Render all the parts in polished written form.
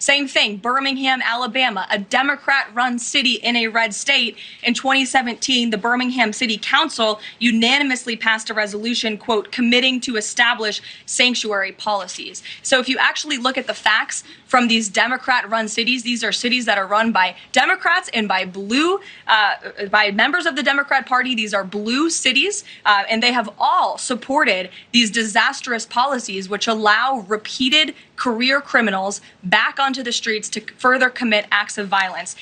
Same thing, Birmingham, Alabama, a Democrat-run city in a red state. In 2017, the Birmingham City Council unanimously passed a resolution, quote, committing to establish sanctuary policies. So if you actually look at the facts from these Democrat-run cities, these are cities that are run by Democrats and by by members of the Democrat Party. These are blue cities, and they have all supported these disastrous policies which allow repeated career criminals back onto the streets to further commit acts of violence.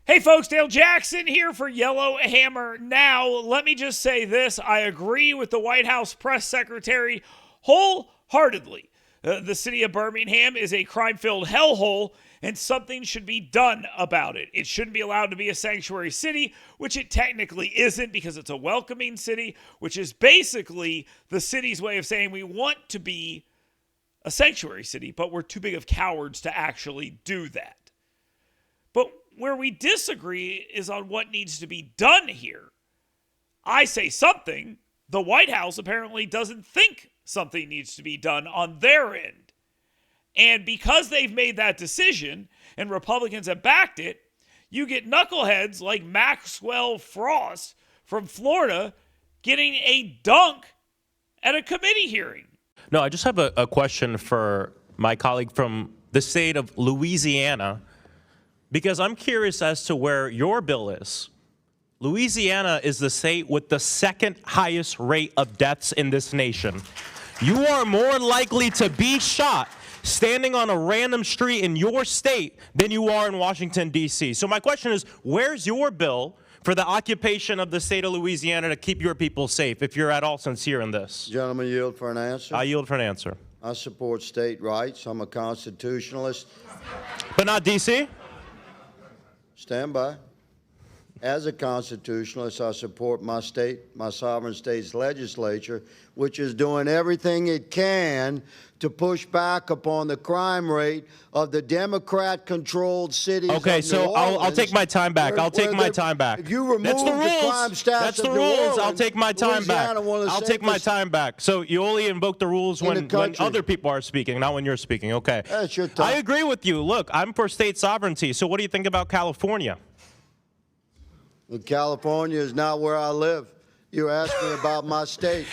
Hey folks, Dale Jackson here for Yellow Hammer Now. Let me just say this. I agree with the White House press secretary wholeheartedly. The city of Birmingham is a crime-filled hellhole, and something should be done about it. It shouldn't be allowed to be a sanctuary city, which it technically isn't because it's a welcoming city, which is basically the city's way of saying we want to be a sanctuary city, but we're too big of cowards to actually do that. But where we disagree is on what needs to be done here. I say something. The White House apparently doesn't think something needs to be done on their end. And because they've made that decision and Republicans have backed it, you get knuckleheads like Maxwell Frost from Florida getting a dunk at a committee hearing. No, I just have a question for my colleague from the state of Louisiana, because I'm curious as to where your bill is. Louisiana is the state with the second highest rate of deaths in this nation. You are more likely to be shot standing on a random street in your state than you are in Washington, D.C. So my question is, where's your bill for the occupation of the state of Louisiana to keep your people safe, if you're at all sincere in this? Gentlemen, yield for an answer. I yield for an answer. I support state rights. I'm a constitutionalist. But not D.C.? Stand by. As a constitutionalist, I support my state, my sovereign state's legislature, which is doing everything it can to push back upon the crime rate of the Democrat-controlled cities. Okay, of so New Orleans, I'll take my time back. I'll take my time back. If you remove That's the the rules. crime stats That's the of New rules. Orleans, I'll take my time back. I'll take my time back. So you only invoke the rules when other people are speaking, not when you're speaking. Okay. That's your time. I agree with you. Look, I'm for state sovereignty. So what do you think about California? California is not where I live. You asked me about my state.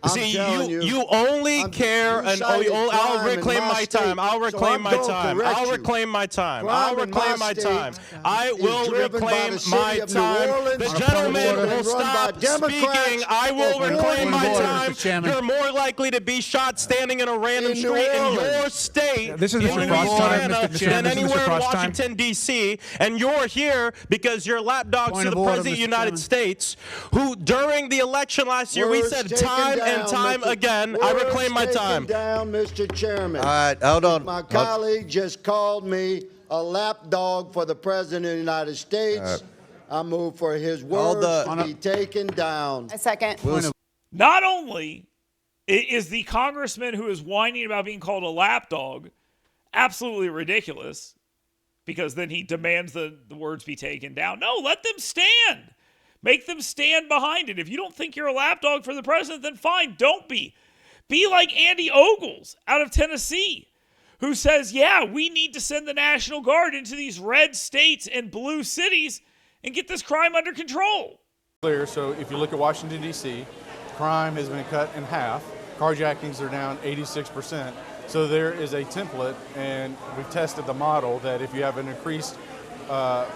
See, you only care, and I'll reclaim my time. I'll reclaim my time. I'll reclaim my time. I'll reclaim my time. I will reclaim my time. The gentleman will stop speaking. I will reclaim my time. You're more likely to be shot standing in a random street in your state This is Mr. Frost time, Mr. Chairman. than anywhere in Washington, D.C., and you're here because you're lapdogs to the President of the United States, who during the election last year, we said time and time again, I reclaim my time. Down, Mr. Chairman. All right, hold on. My colleague just called me a lapdog for the President of the United States. I move for his words to be taken down. A second. Not only is the congressman who is whining about being called a lapdog absolutely ridiculous, because then he demands the words be taken down. No, let them stand. Make them stand behind it. If you don't think you're a lapdog for the president, then fine, don't be. Be like Andy Ogles out of Tennessee, who says, yeah, we need to send the National Guard into these red states and blue cities and get this crime under control. Clear. So if you look at Washington, D.C., crime has been cut in half. Carjackings are down 86%. So there is a template, and we've tested the model that if you have an increased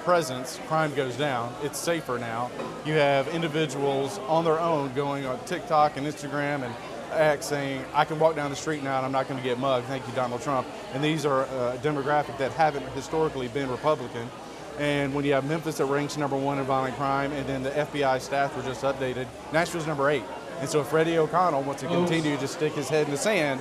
presence, crime goes down. It's safer now. You have individuals on their own going on TikTok and Instagram and X saying, I can walk down the street now and I'm not going to get mugged. Thank you, Donald Trump. And these are a demographic that haven't historically been Republican. And when you have Memphis that ranks #1 in violent crime, and then the FBI stats were just updated, Nashville's #8. And so if Freddie O'Connell wants to continue to stick his head in the sand,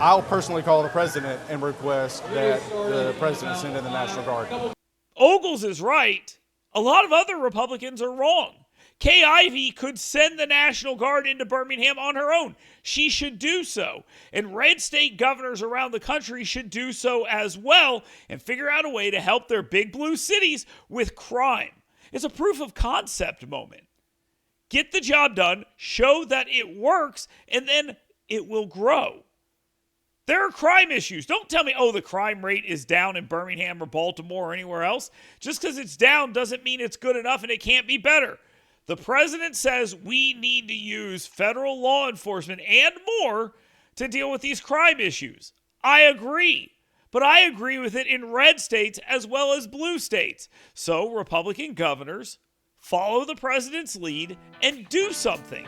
I'll personally call the president and request that the president send in the National Guard. Ogles is right. A lot of other Republicans are wrong. Kay Ivey could send the National Guard into Birmingham on her own. She should do so. And red state governors around the country should do so as well and figure out a way to help their big blue cities with crime. It's a proof of concept moment. Get the job done, show that it works, and then it will grow. There are crime issues. Don't tell me, oh, the crime rate is down in Birmingham or Baltimore or anywhere else. Just because it's down doesn't mean it's good enough and it can't be better. The president says we need to use federal law enforcement and more to deal with these crime issues. I agree. But I agree with it in red states as well as blue states. So Republican governors follow the president's lead and do something.